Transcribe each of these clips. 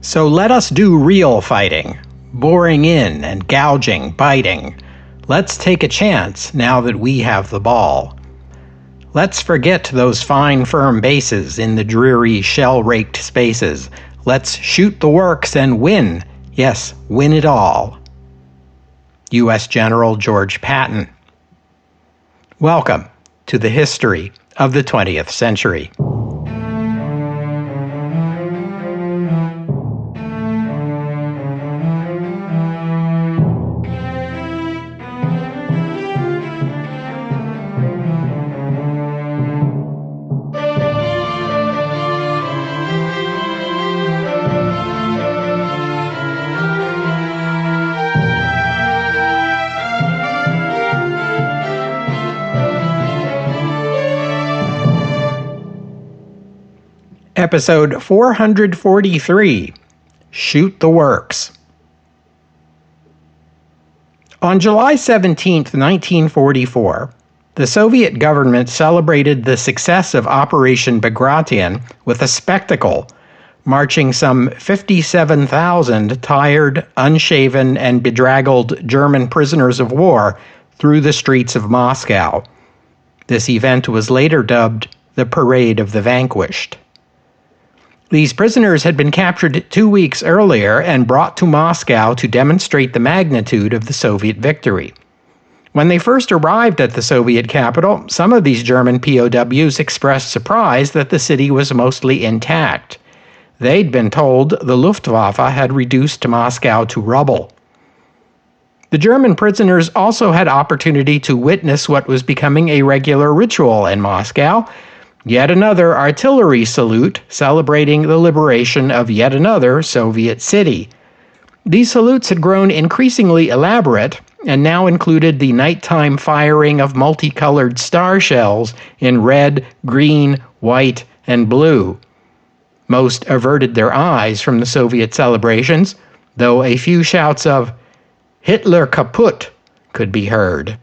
So let us do real fighting, boring in and gouging, biting. Let's take a chance now that we have the ball. Let's forget those fine firm bases in the dreary shell-raked spaces. Let's shoot the works and win. Yes, win it all. U.S. General George Patton. Welcome to the history of the 20th century. Episode 443, Shoot the Works. On July 17, 1944, the Soviet government celebrated the success of Operation Bagration with a spectacle, marching some 57,000 tired, unshaven, and bedraggled German prisoners of war through the streets of Moscow. This event was later dubbed the Parade of the Vanquished. These prisoners had been captured 2 weeks earlier and brought to Moscow to demonstrate the magnitude of the Soviet victory. When they first arrived at the Soviet capital, some of these German POWs expressed surprise that the city was mostly intact. They'd been told the Luftwaffe had reduced Moscow to rubble. The German prisoners also had opportunity to witness what was becoming a regular ritual in Moscow: yet another artillery salute celebrating the liberation of yet another Soviet city. These salutes had grown increasingly elaborate and now included the nighttime firing of multicolored star shells in red, green, white, and blue. Most averted their eyes from the Soviet celebrations, though a few shouts of "Hitler kaputt" could be heard.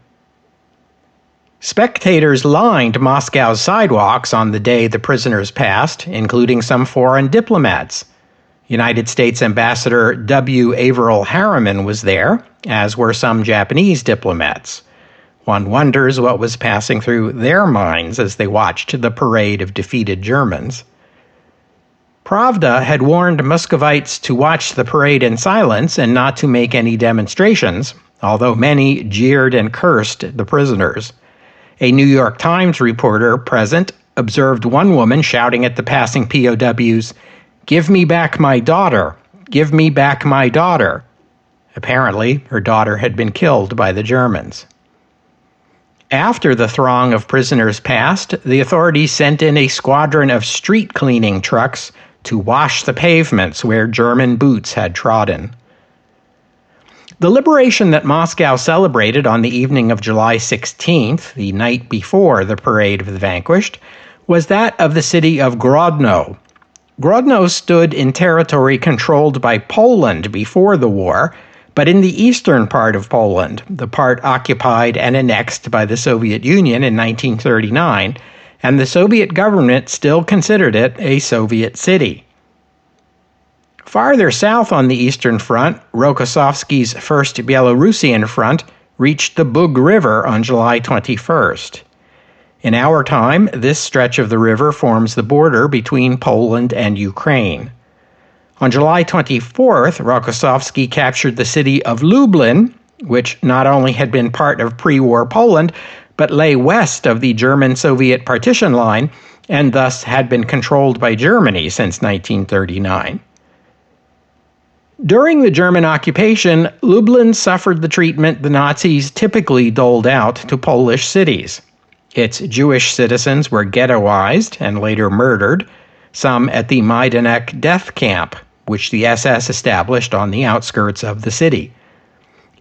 Spectators lined Moscow's sidewalks on the day the prisoners passed, including some foreign diplomats. United States Ambassador W. Averill Harriman was there, as were some Japanese diplomats. One wonders what was passing through their minds as they watched the parade of defeated Germans. Pravda had warned Muscovites to watch the parade in silence and not to make any demonstrations, although many jeered and cursed the prisoners. A New York Times reporter present observed one woman shouting at the passing POWs, "Give me back my daughter! Give me back my daughter!" Apparently, her daughter had been killed by the Germans. After the throng of prisoners passed, the authorities sent in a squadron of street cleaning trucks to wash the pavements where German boots had trodden. The liberation that Moscow celebrated on the evening of July 16th, the night before the Parade of the Vanquished, was that of the city of Grodno. Grodno stood in territory controlled by Poland before the war, but in the eastern part of Poland, the part occupied and annexed by the Soviet Union in 1939, and the Soviet government still considered it a Soviet city. Farther south on the Eastern Front, Rokossovsky's First Belarusian Front reached the Bug River on July 21st. In our time, this stretch of the river forms the border between Poland and Ukraine. On July 24th, Rokossovsky captured the city of Lublin, which not only had been part of pre-war Poland, but lay west of the German-Soviet partition line, and thus had been controlled by Germany since 1939. During the German occupation, Lublin suffered the treatment the Nazis typically doled out to Polish cities. Its Jewish citizens were ghettoized and later murdered, some at the Majdanek death camp, which the SS established on the outskirts of the city.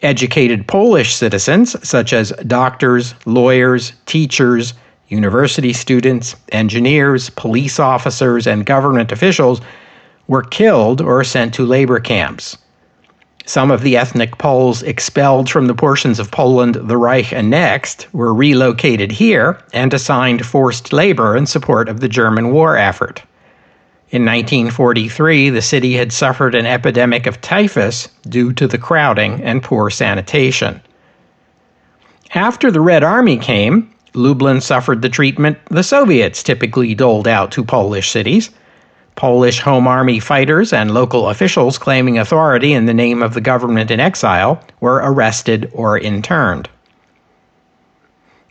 Educated Polish citizens, such as doctors, lawyers, teachers, university students, engineers, police officers, and government officials, were killed or sent to labor camps. Some of the ethnic Poles expelled from the portions of Poland the Reich annexed were relocated here and assigned forced labor in support of the German war effort. In 1943, the city had suffered an epidemic of typhus due to the crowding and poor sanitation. After the Red Army came, Lublin suffered the treatment the Soviets typically doled out to Polish cities. Polish Home Army fighters and local officials claiming authority in the name of the government in exile were arrested or interned.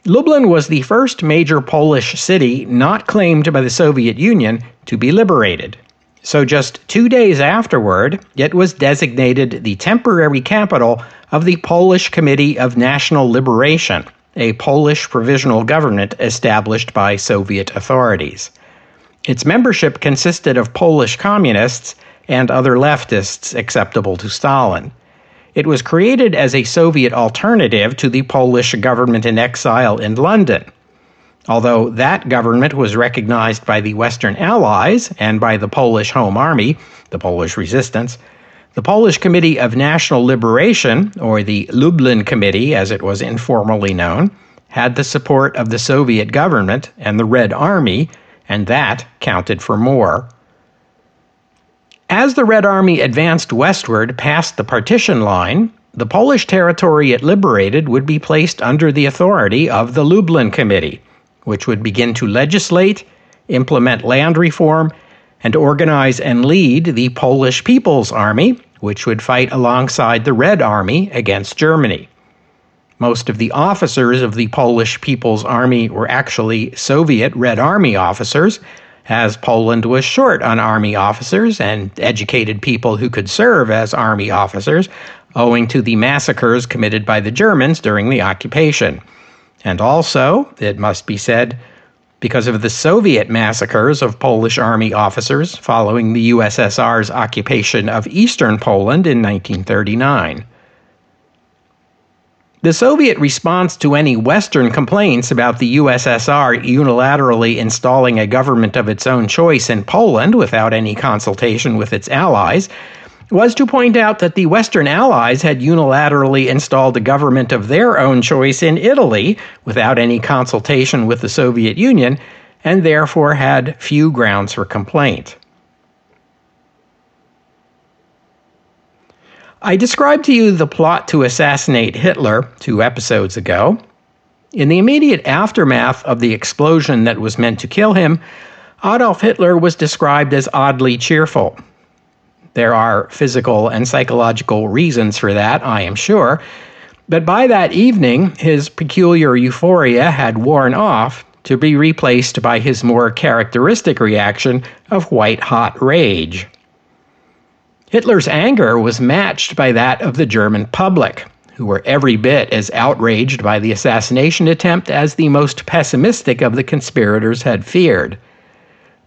Lublin was the first major Polish city not claimed by the Soviet Union to be liberated. So just 2 days afterward, it was designated the temporary capital of the Polish Committee of National Liberation, a Polish provisional government established by Soviet authorities. Its membership consisted of Polish communists and other leftists acceptable to Stalin. It was created as a Soviet alternative to the Polish government in exile in London. Although that government was recognized by the Western Allies and by the Polish Home Army, the Polish resistance, the Polish Committee of National Liberation, or the Lublin Committee as it was informally known, had the support of the Soviet government and the Red Army, and that counted for more. As the Red Army advanced westward past the partition line, the Polish territory it liberated would be placed under the authority of the Lublin Committee, which would begin to legislate, implement land reform, and organize and lead the Polish People's Army, which would fight alongside the Red Army against Germany. Most of the officers of the Polish People's Army were actually Soviet Red Army officers, as Poland was short on army officers and educated people who could serve as army officers, owing to the massacres committed by the Germans during the occupation. And also, it must be said, because of the Soviet massacres of Polish army officers following the USSR's occupation of eastern Poland in 1939. The Soviet response to any Western complaints about the USSR unilaterally installing a government of its own choice in Poland without any consultation with its allies was to point out that the Western Allies had unilaterally installed a government of their own choice in Italy without any consultation with the Soviet Union, and therefore had few grounds for complaint. I described to you the plot to assassinate Hitler 2 episodes ago. In the immediate aftermath of the explosion that was meant to kill him, Adolf Hitler was described as oddly cheerful. There are physical and psychological reasons for that, I am sure, but by that evening, his peculiar euphoria had worn off to be replaced by his more characteristic reaction of white-hot rage. Hitler's anger was matched by that of the German public, who were every bit as outraged by the assassination attempt as the most pessimistic of the conspirators had feared.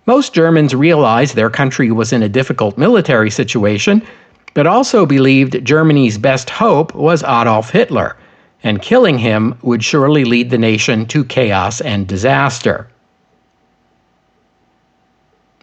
Most Germans realized their country was in a difficult military situation, but also believed Germany's best hope was Adolf Hitler, and killing him would surely lead the nation to chaos and disaster.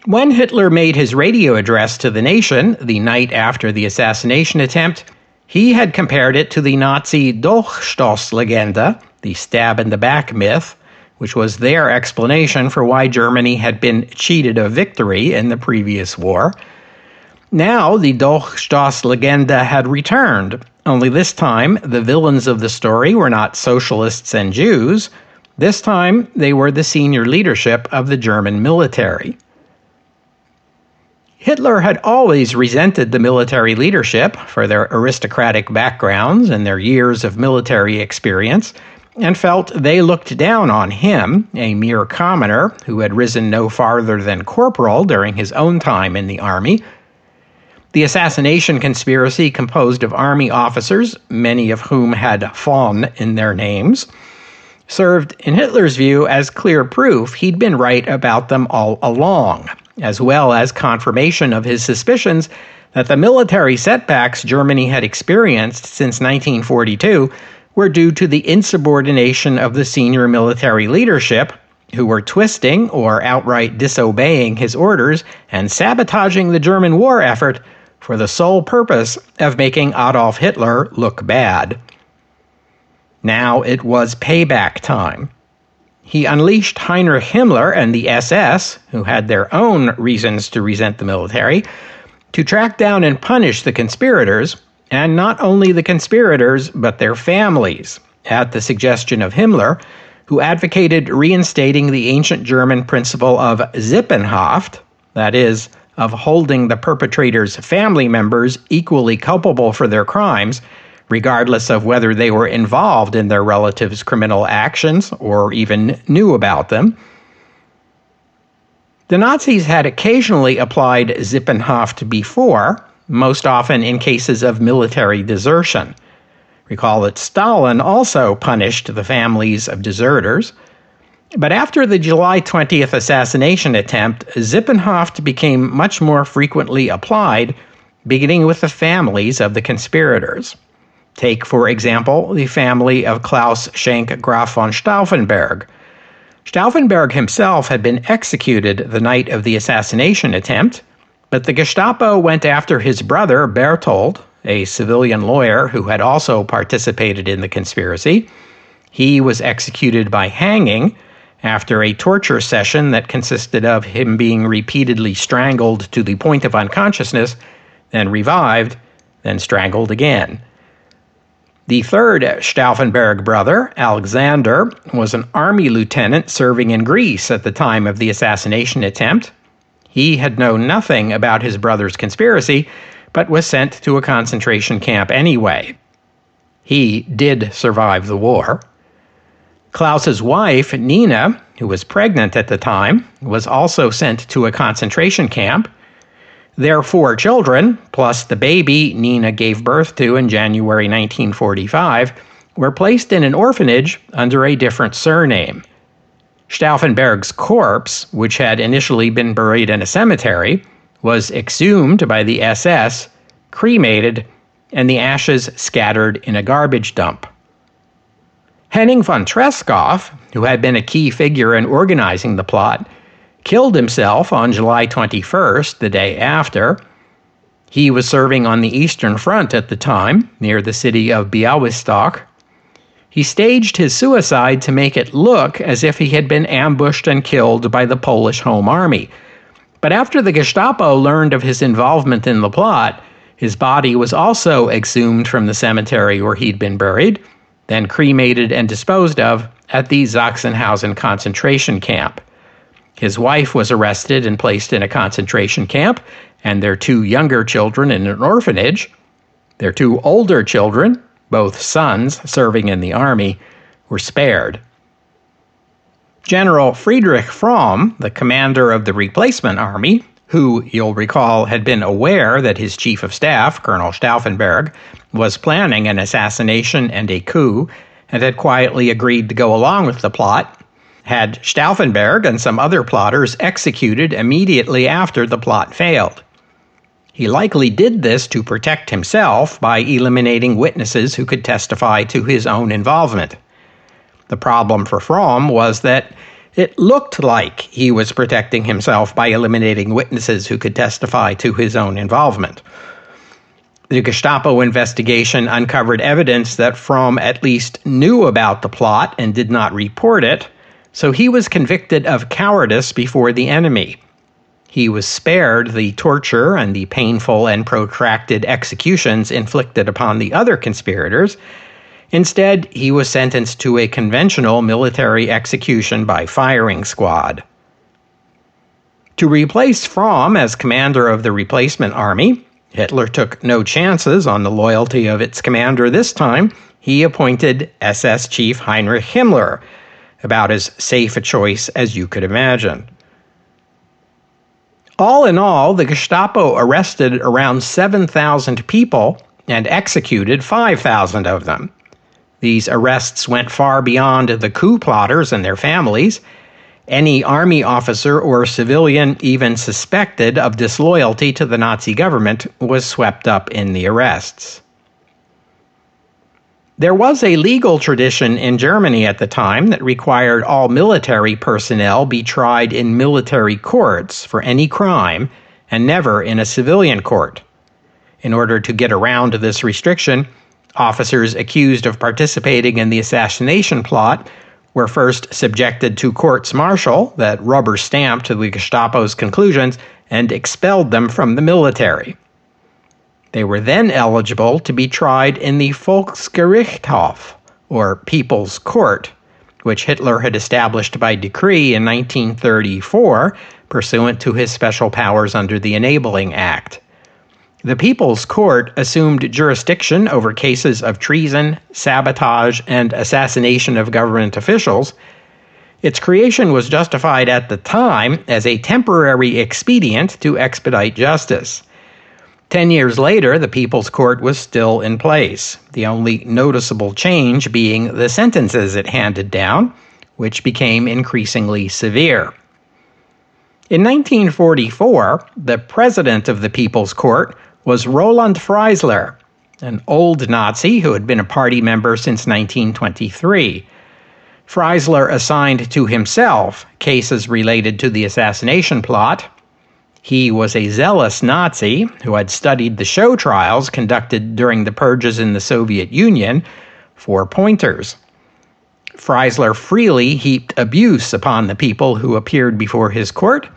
When Hitler made his radio address to the nation the night after the assassination attempt, he had compared it to the Nazi Durchstoßlegende, the stab-in-the-back myth, which was their explanation for why Germany had been cheated of victory in the previous war. Now the Durchstoßlegende had returned, only this time the villains of the story were not socialists and Jews. This time they were the senior leadership of the German military. Hitler had always resented the military leadership for their aristocratic backgrounds and their years of military experience, and felt they looked down on him, a mere commoner who had risen no farther than corporal during his own time in the army. The assassination conspiracy, composed of army officers, many of whom had von in their names, served, in Hitler's view, as clear proof he'd been right about them all along, as well as confirmation of his suspicions that the military setbacks Germany had experienced since 1942 were due to the insubordination of the senior military leadership, who were twisting or outright disobeying his orders and sabotaging the German war effort for the sole purpose of making Adolf Hitler look bad. Now it was payback time. he unleashed Heinrich Himmler and the SS, who had their own reasons to resent the military, to track down and punish the conspirators, and not only the conspirators, but their families, at the suggestion of Himmler, who advocated reinstating the ancient German principle of Sippenhaft, that is, of holding the perpetrators' family members equally culpable for their crimes, regardless of whether they were involved in their relatives' criminal actions or even knew about them. The Nazis had occasionally applied Sippenhaft before, most often in cases of military desertion. Recall that Stalin also punished the families of deserters. But after the July 20th assassination attempt, Sippenhaft became much more frequently applied, beginning with the families of the conspirators. Take, for example, the family of Klaus Schenk Graf von Stauffenberg. Stauffenberg himself had been executed the night of the assassination attempt, but the Gestapo went after his brother Berthold, a civilian lawyer who had also participated in the conspiracy. He was executed by hanging after a torture session that consisted of him being repeatedly strangled to the point of unconsciousness, then revived, then strangled again. The third Stauffenberg brother, Alexander, was an army lieutenant serving in Greece at the time of the assassination attempt. He had known nothing about his brother's conspiracy, but was sent to a concentration camp anyway. He did survive the war. Klaus's wife, Nina, who was pregnant at the time, was also sent to a concentration camp. Their 4 children, plus the baby Nina gave birth to in January 1945, were placed in an orphanage under a different surname. Stauffenberg's corpse, which had initially been buried in a cemetery, was exhumed by the SS, cremated, and the ashes scattered in a garbage dump. Henning von Treschow, who had been a key figure in organizing the plot, killed himself on July 21st, the day after. He was serving on the Eastern Front at the time, near the city of Białystok. He staged his suicide to make it look as if he had been ambushed and killed by the Polish Home Army. But after the Gestapo learned of his involvement in the plot, his body was also exhumed from the cemetery where he'd been buried, then cremated and disposed of at the Sachsenhausen concentration camp. His wife was arrested and placed in a concentration camp, and their 2 younger children in an orphanage. Their 2 older children, both sons serving in the army, were spared. General Friedrich Fromm, the commander of the replacement army, who, you'll recall, had been aware that his chief of staff, Colonel Stauffenberg, was planning an assassination and a coup, and had quietly agreed to go along with the plot, had Stauffenberg and some other plotters executed immediately after the plot failed. He likely did this to protect himself by eliminating witnesses who could testify to his own involvement. The problem for Fromm was that it looked like he was protecting himself by eliminating witnesses who could testify to his own involvement. The Gestapo investigation uncovered evidence that Fromm at least knew about the plot and did not report it, so he was convicted of cowardice before the enemy. He was spared the torture and the painful and protracted executions inflicted upon the other conspirators. Instead, he was sentenced to a conventional military execution by firing squad. To replace Fromm as commander of the replacement army, Hitler took no chances on the loyalty of its commander this time. He appointed SS Chief Heinrich Himmler, about as safe a choice as you could imagine. All in all, the Gestapo arrested around 7,000 people and executed 5,000 of them. These arrests went far beyond the coup plotters and their families. Any army officer or civilian even suspected of disloyalty to the Nazi government was swept up in the arrests. There was a legal tradition in Germany at the time that required all military personnel be tried in military courts for any crime and never in a civilian court. In order to get around this restriction, officers accused of participating in the assassination plot were first subjected to courts-martial that rubber-stamped the Gestapo's conclusions and expelled them from the military. They were then eligible to be tried in the Volksgerichtshof, or People's Court, which Hitler had established by decree in 1934, pursuant to his special powers under the Enabling Act. The People's Court assumed jurisdiction over cases of treason, sabotage, and assassination of government officials. Its creation was justified at the time as a temporary expedient to expedite justice. 10 years later, the People's Court was still in place, the only noticeable change being the sentences it handed down, which became increasingly severe. In 1944, the president of the People's Court was Roland Freisler, an old Nazi who had been a party member since 1923. Freisler assigned to himself cases related to the assassination plot. He was a zealous Nazi who had studied the show trials conducted during the purges in the Soviet Union for pointers. Freisler freely heaped abuse upon the people who appeared before his court,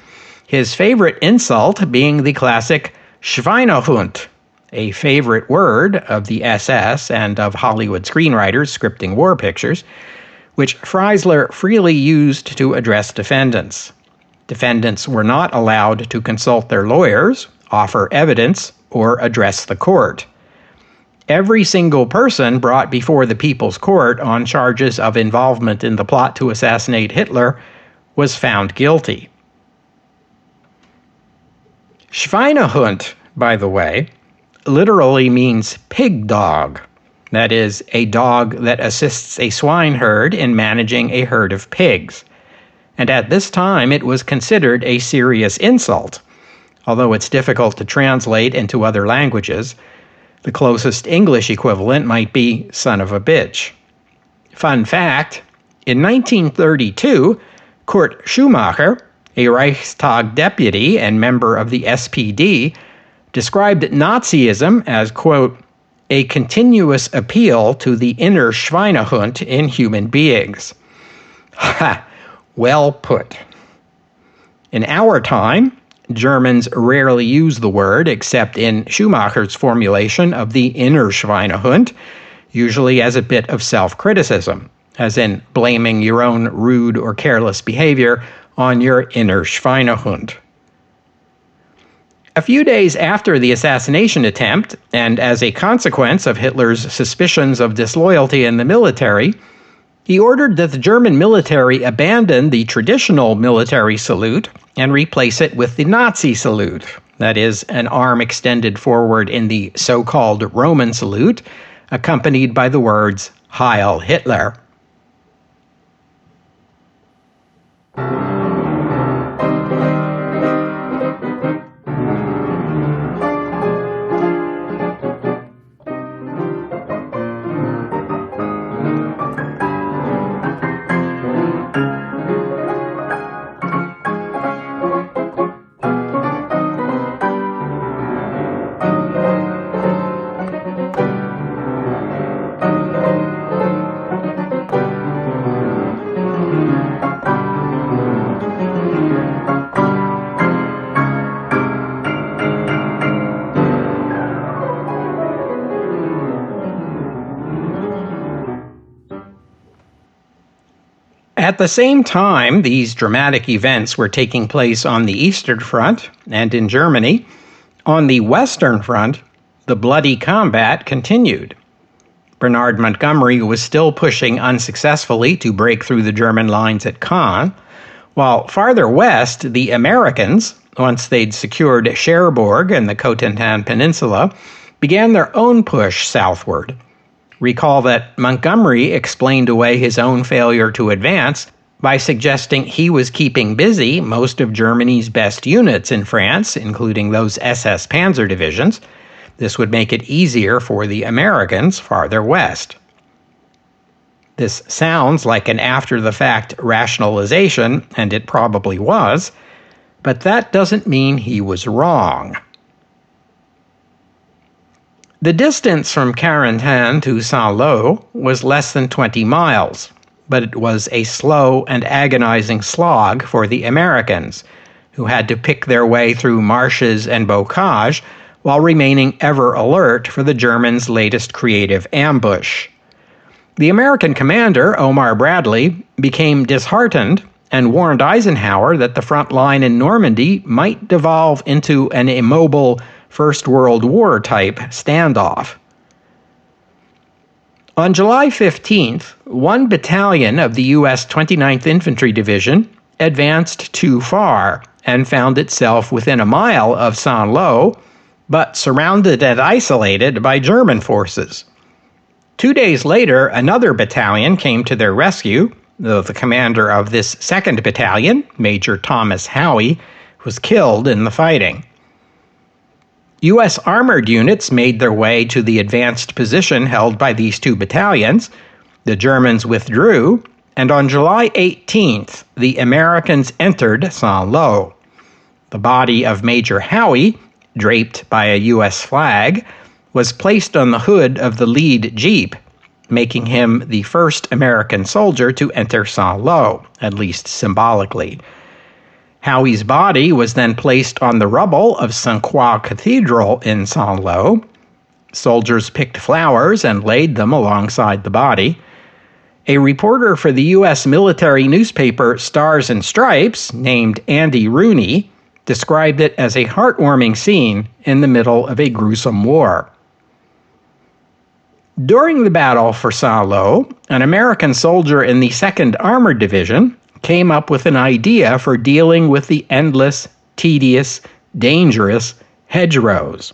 his favorite insult being the classic Schweinehund, a favorite word of the SS and of Hollywood screenwriters scripting war pictures, which Freisler freely used to address defendants. Defendants were not allowed to consult their lawyers, offer evidence, or address the court. Every single person brought before the People's Court on charges of involvement in the plot to assassinate Hitler was found guilty. Schweinehund, by the way, literally means pig dog. That is, a dog that assists a swineherd in managing a herd of pigs. And at this time it was considered a serious insult, although it's difficult to translate into other languages. The closest English equivalent might be son of a bitch. Fun fact, in 1932, Kurt Schumacher, a Reichstag deputy and member of the SPD, described Nazism as, quote, a continuous appeal to the inner Schweinehund in human beings. Ha! Well put. In our time, Germans rarely use the word except in Schumacher's formulation of the inner Schweinehund, usually as a bit of self-criticism, as in blaming your own rude or careless behavior on your inner Schweinehund. A few days after the assassination attempt, and as a consequence of Hitler's suspicions of disloyalty in the military, he ordered that the German military abandon the traditional military salute and replace it with the Nazi salute, that is, an arm extended forward in the so-called Roman salute, accompanied by the words, Heil Hitler. At the same time these dramatic events were taking place on the Eastern Front and in Germany, on the Western Front, the bloody combat continued. Bernard Montgomery was still pushing unsuccessfully to break through the German lines at Caen, while farther west, the Americans, once they'd secured Cherbourg and the Cotentin Peninsula, began their own push southward. Recall that Montgomery explained away his own failure to advance by suggesting he was keeping busy most of Germany's best units in France, including those SS Panzer divisions. This would make it easier for the Americans farther west. This sounds like an after-the-fact rationalization, and it probably was, but that doesn't mean he was wrong. The distance from Carentan to Saint-Lô was less than 20 miles. but it was a slow and agonizing slog for the Americans, who had to pick their way through marshes and bocage while remaining ever alert for the Germans' latest creative ambush. The American commander, Omar Bradley, became disheartened and warned Eisenhower that the front line in Normandy might devolve into an immobile First World War type standoff. On July 15th, one battalion of the U.S. 29th Infantry Division advanced too far and found itself within a mile of Saint-Lô, but surrounded and isolated by German forces. 2 days later, another battalion came to their rescue, though the commander of this second battalion, Major Thomas Howie, was killed in the fighting. U.S. armored units made their way to the advanced position held by these two battalions. The Germans withdrew, and on July 18th, the Americans entered Saint-Lô. The body of Major Howie, draped by a U.S. flag, was placed on the hood of the lead jeep, making him the first American soldier to enter Saint-Lô, at least symbolically. Howie's body was then placed on the rubble of St. Croix Cathedral in Saint-Lô. Soldiers picked flowers and laid them alongside the body. A reporter for the U.S. military newspaper Stars and Stripes, named Andy Rooney, described it as a heartwarming scene in the middle of a gruesome war. During the battle for Saint-Lô, an American soldier in the 2nd Armored Division came up with an idea for dealing with the endless, tedious, dangerous hedgerows.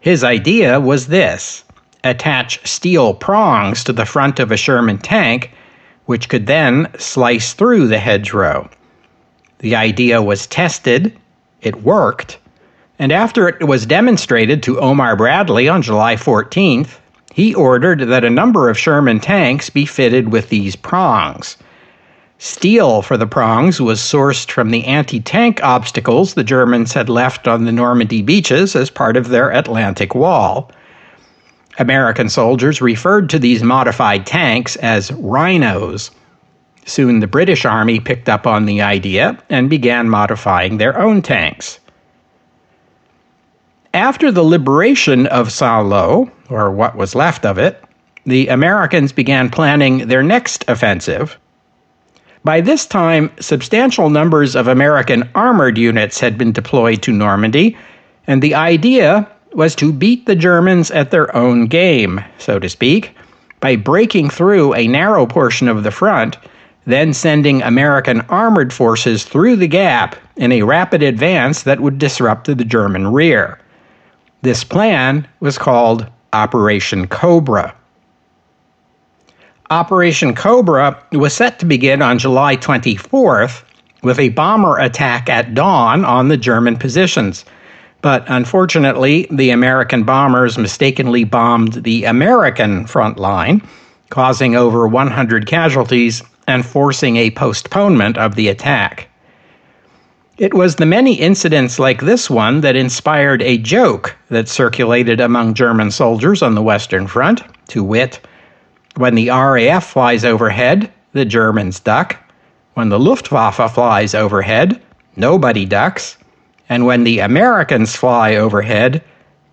His idea was this: attach steel prongs to the front of a Sherman tank, which could then slice through the hedgerow. The idea was tested, it worked, and after it was demonstrated to Omar Bradley on July 14th, he ordered that a number of Sherman tanks be fitted with these prongs. Steel for the prongs was sourced from the anti-tank obstacles the Germans had left on the Normandy beaches as part of their Atlantic Wall. American soldiers referred to these modified tanks as rhinos. Soon the British Army picked up on the idea and began modifying their own tanks. After the liberation of Saint-Lô, or what was left of it, the Americans began planning their next offensive. By this time, substantial numbers of American armored units had been deployed to Normandy, and the idea was to beat the Germans at their own game, so to speak, by breaking through a narrow portion of the front, then sending American armored forces through the gap in a rapid advance that would disrupt the German rear. This plan was called Operation Cobra. Operation Cobra was set to begin on July 24th with a bomber attack at dawn on the German positions. But unfortunately, the American bombers mistakenly bombed the American front line, causing over 100 casualties and forcing a postponement of the attack. It was the many incidents like this one that inspired a joke that circulated among German soldiers on the Western Front, to wit, when the RAF flies overhead, the Germans duck. When the Luftwaffe flies overhead, nobody ducks. And when the Americans fly overhead,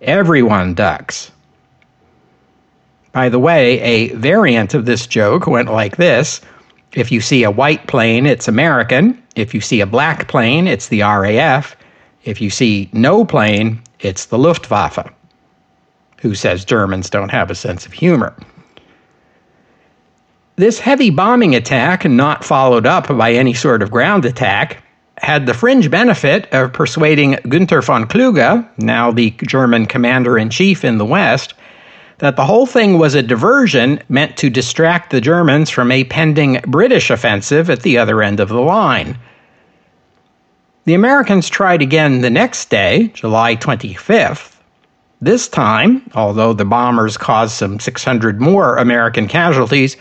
everyone ducks. By the way, a variant of this joke went like this: if you see a white plane, it's American. If you see a black plane, it's the RAF. If you see no plane, it's the Luftwaffe. Who says Germans don't have a sense of humor? This heavy bombing attack, not followed up by any sort of ground attack, had the fringe benefit of persuading Günther von Kluge, now the German commander-in-chief in the West, that the whole thing was a diversion meant to distract the Germans from a pending British offensive at the other end of the line. The Americans tried again the next day, July 25th. This time, although the bombers caused some 600 more American casualties,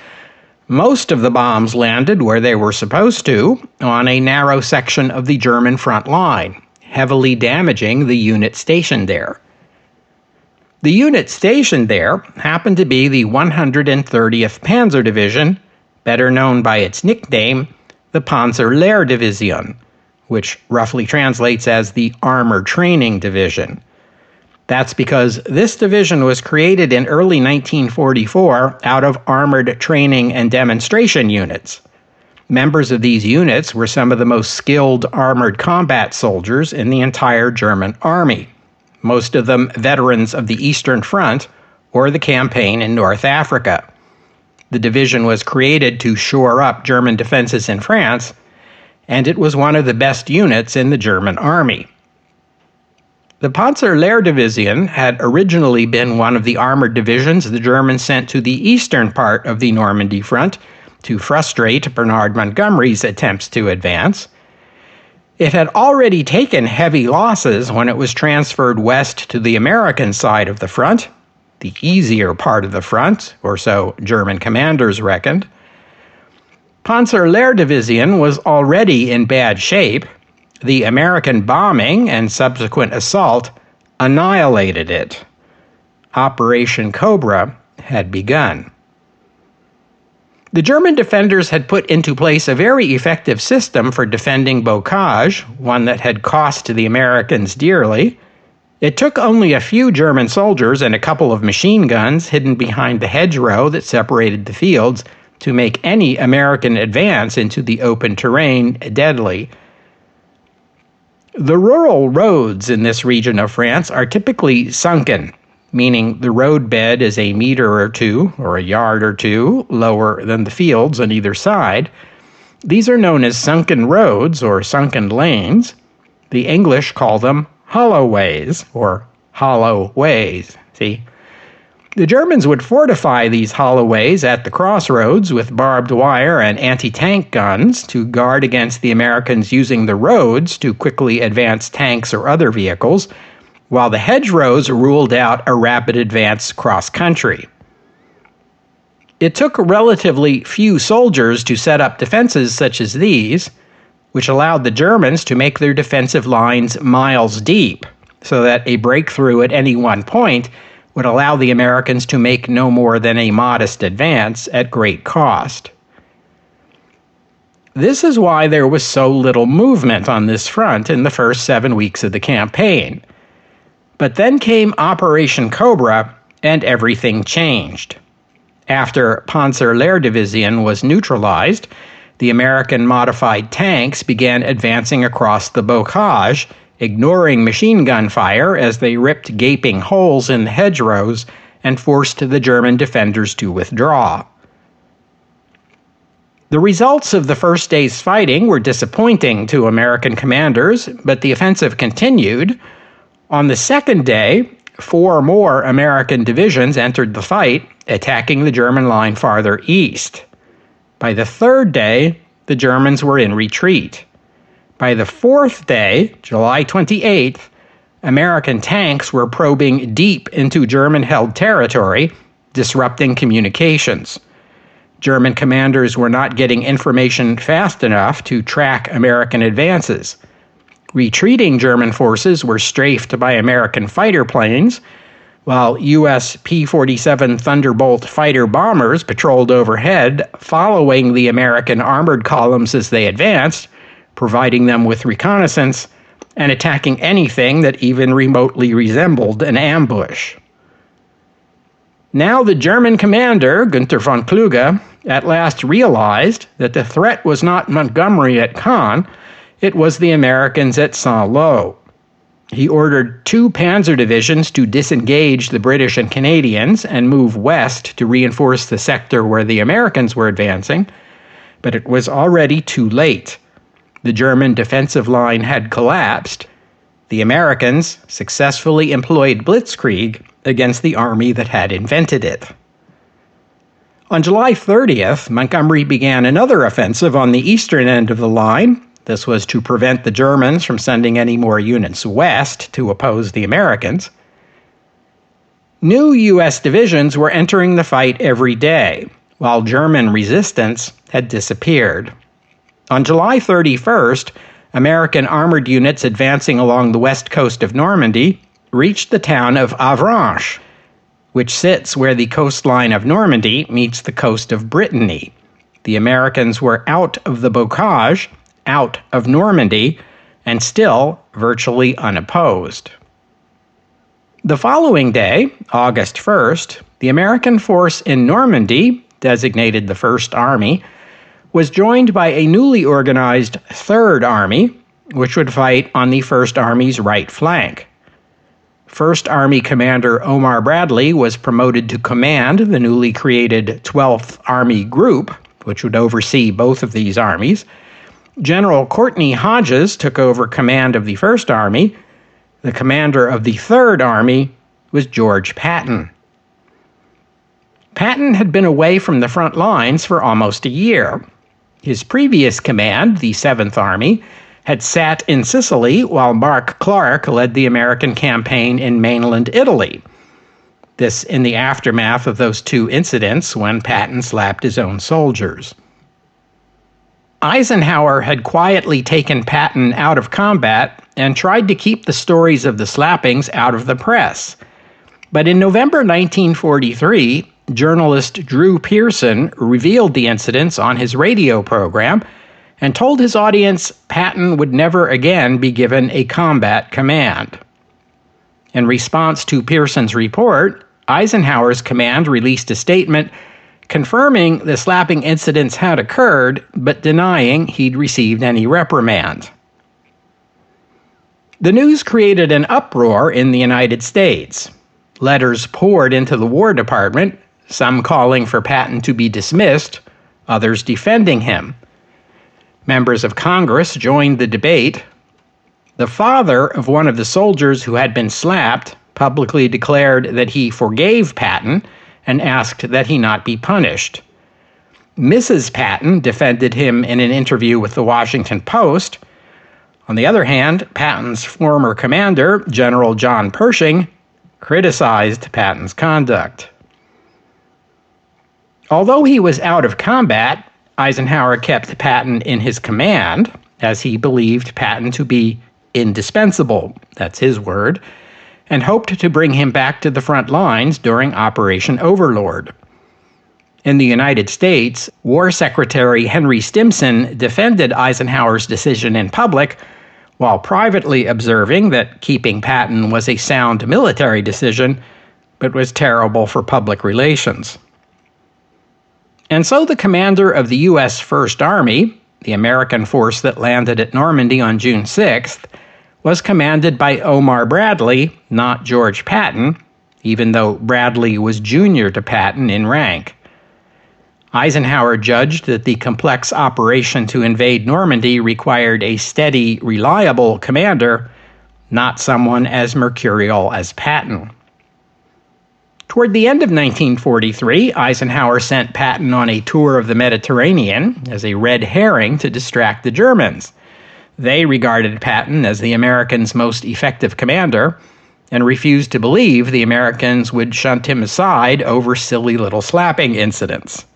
most of the bombs landed where they were supposed to, on a narrow section of the German front line, heavily damaging the unit stationed there. The unit stationed there happened to be the 130th Panzer Division, better known by its nickname, the Panzerlehrdivision, which roughly translates as the Armor Training Division. That's because this division was created in early 1944 out of armored training and demonstration units. Members of these units were some of the most skilled armored combat soldiers in the entire German army, most of them veterans of the Eastern Front or the campaign in North Africa. The division was created to shore up German defenses in France, and it was one of the best units in the German army. The Panzerlehrdivision had originally been one of the armored divisions the Germans sent to the eastern part of the Normandy front to frustrate Bernard Montgomery's attempts to advance. It had already taken heavy losses when it was transferred west to the American side of the front, the easier part of the front, or so German commanders reckoned. Panzerlehrdivision was already in bad shape. The American bombing and subsequent assault annihilated it. Operation Cobra had begun. The German defenders had put into place a very effective system for defending Bocage, one that had cost the Americans dearly. It took only a few German soldiers and a couple of machine guns hidden behind the hedgerow that separated the fields to make any American advance into the open terrain deadly. The rural roads in this region of France are typically sunken, meaning the roadbed is a meter or two, or a yard or two, lower than the fields on either side. These are known as sunken roads or sunken lanes. The English call them holloways or hollow ways. See? The Germans would fortify these holloways at the crossroads with barbed wire and anti-tank guns to guard against the Americans using the roads to quickly advance tanks or other vehicles, while the hedgerows ruled out a rapid advance cross-country. It took relatively few soldiers to set up defenses such as these, which allowed the Germans to make their defensive lines miles deep, so that a breakthrough at any one point would allow the Americans to make no more than a modest advance at great cost. This is why there was so little movement on this front in the first 7 weeks of the campaign. But then came Operation Cobra, and everything changed. After Panzerlehrdivision was neutralized, the American modified tanks began advancing across the Bocage, ignoring machine gun fire as they ripped gaping holes in the hedgerows and forced the German defenders to withdraw. The results of the first day's fighting were disappointing to American commanders, but the offensive continued. On the second day, 4 more American divisions entered the fight, attacking the German line farther east. By the third day, the Germans were in retreat. By the fourth day, July 28th, American tanks were probing deep into German-held territory, disrupting communications. German commanders were not getting information fast enough to track American advances. Retreating German forces were strafed by American fighter planes, while U.S. P-47 Thunderbolt fighter bombers patrolled overhead, following the American armored columns as they advanced, providing them with reconnaissance, and attacking anything that even remotely resembled an ambush. Now the German commander, Günther von Kluge, at last realized that the threat was not Montgomery at Caen, it was the Americans at Saint-Lô. He ordered 2 panzer divisions to disengage the British and Canadians and move west to reinforce the sector where the Americans were advancing, but it was already too late. The German defensive line had collapsed. The Americans successfully employed blitzkrieg against the army that had invented it. On July 30th, Montgomery began another offensive on the eastern end of the line. This was to prevent the Germans from sending any more units west to oppose the Americans. New U.S. divisions were entering the fight every day, while German resistance had disappeared. On July 31st, American armored units advancing along the west coast of Normandy reached the town of Avranches, which sits where the coastline of Normandy meets the coast of Brittany. the Americans were out of the bocage, out of Normandy, and still virtually unopposed. The following day, August 1st, the American force in Normandy, designated the First Army, was joined by a newly organized Third Army, which would fight on the First Army's right flank. First Army Commander Omar Bradley was promoted to command the newly created 12th Army Group, which would oversee both of these armies. General Courtney Hodges took over command of the First Army. The commander of the Third Army was George Patton. Patton had been away from the front lines for almost a year. His previous command, the 7th Army, had sat in Sicily while Mark Clark led the American campaign in mainland Italy. This in the aftermath of those two incidents when Patton slapped his own soldiers. Eisenhower had quietly taken Patton out of combat and tried to keep the stories of the slappings out of the press. But in November 1943, journalist Drew Pearson revealed the incidents on his radio program and told his audience Patton would never again be given a combat command. In response to Pearson's report, Eisenhower's command released a statement confirming the slapping incidents had occurred, but denying he'd received any reprimand. The news created an uproar in the United States. Letters poured into the War Department, some calling for Patton to be dismissed, others defending him. Members of Congress joined the debate. The father of one of the soldiers who had been slapped publicly declared that he forgave Patton and asked that he not be punished. Mrs. Patton defended him in an interview with the Washington Post. On the other hand, Patton's former commander, General John Pershing, criticized Patton's conduct. Although he was out of combat, Eisenhower kept Patton in his command, as he believed Patton to be indispensable, that's his word, and hoped to bring him back to the front lines during Operation Overlord. In the United States, War Secretary Henry Stimson defended Eisenhower's decision in public, while privately observing that keeping Patton was a sound military decision, but was terrible for public relations. And so the commander of the U.S. First Army, the American force that landed at Normandy on June 6th, was commanded by Omar Bradley, not George Patton, even though Bradley was junior to Patton in rank. Eisenhower judged that the complex operation to invade Normandy required a steady, reliable commander, not someone as mercurial as Patton. Toward the end of 1943, Eisenhower sent Patton on a tour of the Mediterranean as a red herring to distract the Germans. They regarded Patton as the Americans' most effective commander and refused to believe the Americans would shunt him aside over silly little slapping incidents.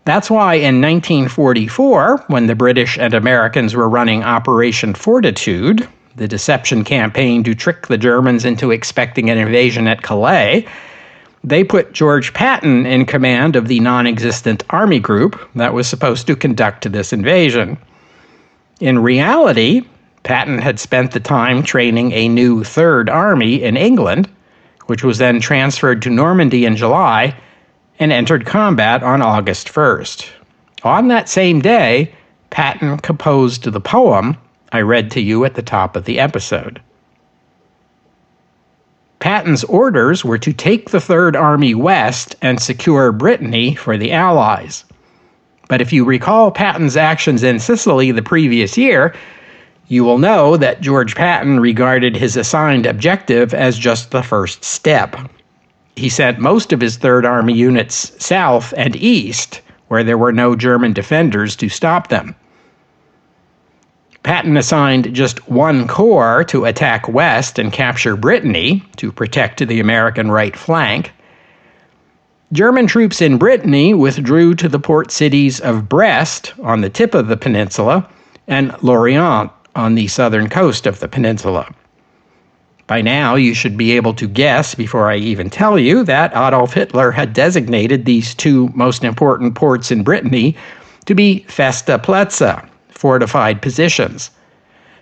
That's why in 1944, when the British and Americans were running Operation Fortitude, the deception campaign to trick the Germans into expecting an invasion at Calais, they put George Patton in command of the non-existent army group that was supposed to conduct this invasion. In reality, Patton had spent the time training a new Third Army in England, which was then transferred to Normandy in July and entered combat on August 1st. On that same day, Patton composed the poem I read to you at the top of the episode. Patton's orders were to take the Third Army west and secure Brittany for the Allies. But if you recall Patton's actions in Sicily the previous year, you will know that George Patton regarded his assigned objective as just the first step. He sent most of his Third Army units south and east, where there were no German defenders to stop them. Patton assigned just one corps to attack west and capture Brittany to protect the American right flank. German troops in Brittany withdrew to the port cities of Brest on the tip of the peninsula and Lorient on the southern coast of the peninsula. By now, you should be able to guess, before I even tell you, that Adolf Hitler had designated these two most important ports in Brittany to be Festa Plätze, fortified positions.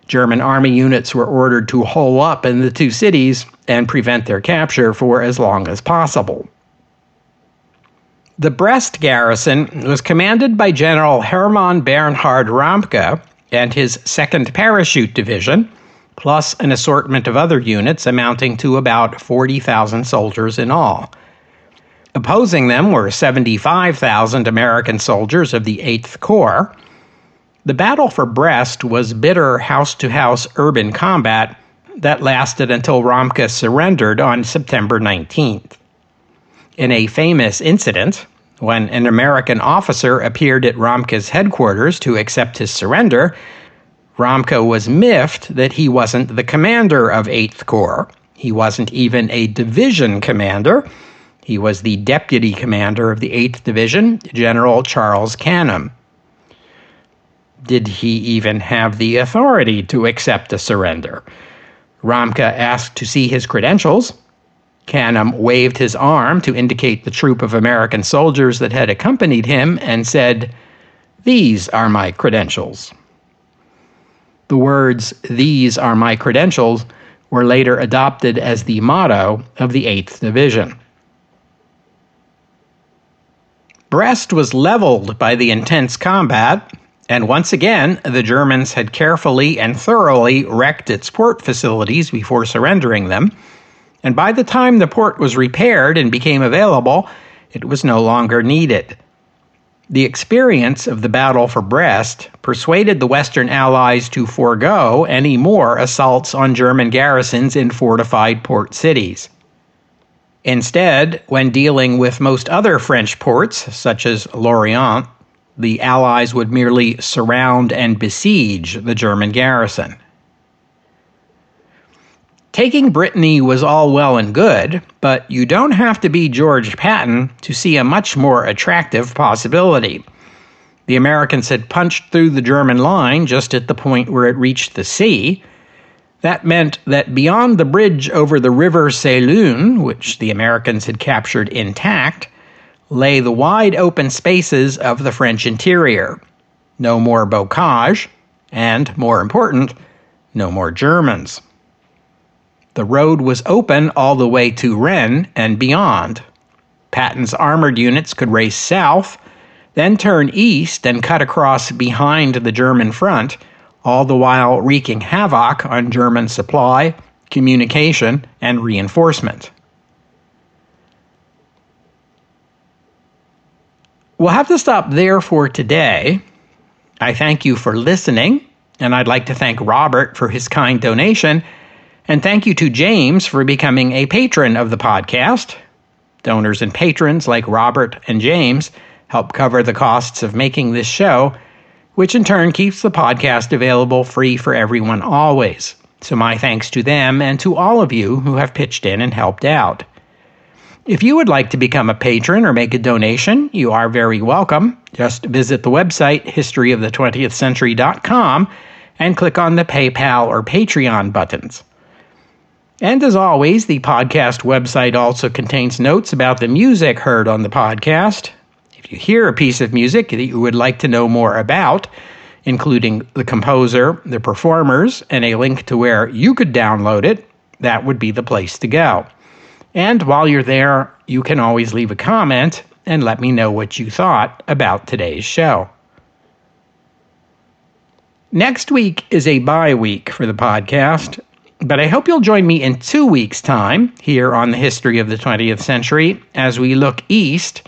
German army units were ordered to hole up in the two cities and prevent their capture for as long as possible. The Brest garrison was commanded by General Hermann Bernhard Ramke and his 2nd Parachute Division, plus an assortment of other units amounting to about 40,000 soldiers in all. Opposing them were 75,000 American soldiers of the 8th Corps. The battle for Brest was bitter house-to-house urban combat that lasted until Ramke surrendered on September 19th. In a famous incident, when an American officer appeared at Ramke's headquarters to accept his surrender, Ramke was miffed that he wasn't the commander of 8th Corps. He wasn't even a division commander. He was the deputy commander of the 8th Division, General Charles Canham. Did he even have the authority to accept a surrender? Ramke asked to see his credentials. Canham waved his arm to indicate the troop of American soldiers that had accompanied him and said, "These are my credentials." The words, "These are my credentials," were later adopted as the motto of the 8th Division. Brest was leveled by the intense combat, and once again, the Germans had carefully and thoroughly wrecked its port facilities before surrendering them, and by the time the port was repaired and became available, it was no longer needed. The experience of the Battle for Brest persuaded the Western Allies to forego any more assaults on German garrisons in fortified port cities. Instead, when dealing with most other French ports, such as Lorient, the Allies would merely surround and besiege the German garrison. Taking Brittany was all well and good, but you don't have to be George Patton to see a much more attractive possibility. The Americans had punched through the German line just at the point where it reached the sea. That meant that beyond the bridge over the river Sélune, which the Americans had captured intact, lay the wide open spaces of the French interior. No more bocage, and, more important, no more Germans. The road was open all the way to Rennes and beyond. Patton's armored units could race south, then turn east and cut across behind the German front, all the while wreaking havoc on German supply, communication, and reinforcement. We'll have to stop there for today. I thank you for listening, and I'd like to thank Robert for his kind donation, and thank you to James for becoming a patron of the podcast. Donors and patrons like Robert and James help cover the costs of making this show, which in turn keeps the podcast available free for everyone always. So my thanks to them and to all of you who have pitched in and helped out. If you would like to become a patron or make a donation, you are very welcome. Just visit the website historyofthe20thcentury.com and click on the PayPal or Patreon buttons. And as always, the podcast website also contains notes about the music heard on the podcast. If you hear a piece of music that you would like to know more about, including the composer, the performers, and a link to where you could download it, that would be the place to go. And while you're there, you can always leave a comment and let me know what you thought about today's show. Next week is a bye week for the podcast, but I hope you'll join me in 2 weeks' time here on the History of the 20th Century as we look east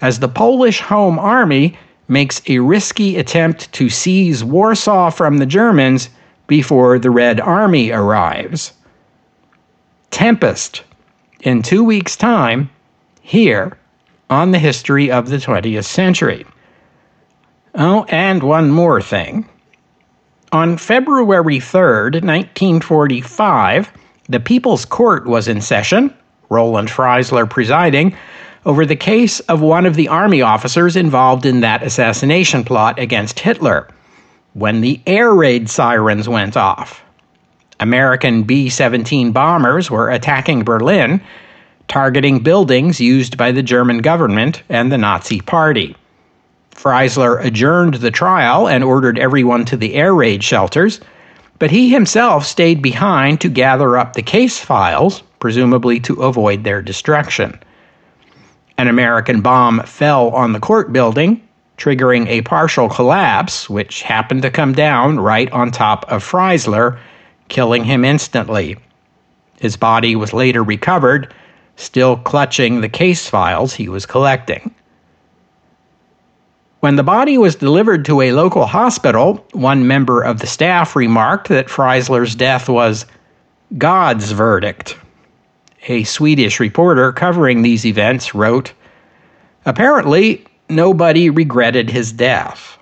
as the Polish Home Army makes a risky attempt to seize Warsaw from the Germans before the Red Army arrives. Tempest, in 2 weeks' time, here on the History of the 20th Century. Oh, and one more thing. On February 3rd, 1945, the People's Court was in session, Roland Freisler presiding, over the case of one of the army officers involved in that assassination plot against Hitler, when the air raid sirens went off. American B-17 bombers were attacking Berlin, targeting buildings used by the German government and the Nazi Party. Freisler adjourned the trial and ordered everyone to the air raid shelters, but he himself stayed behind to gather up the case files, presumably to avoid their destruction. An American bomb fell on the court building, triggering a partial collapse, which happened to come down right on top of Freisler, killing him instantly. His body was later recovered, still clutching the case files he was collecting. When the body was delivered to a local hospital, one member of the staff remarked that Freisler's death was God's verdict. A Swedish reporter covering these events wrote, "Apparently, nobody regretted his death."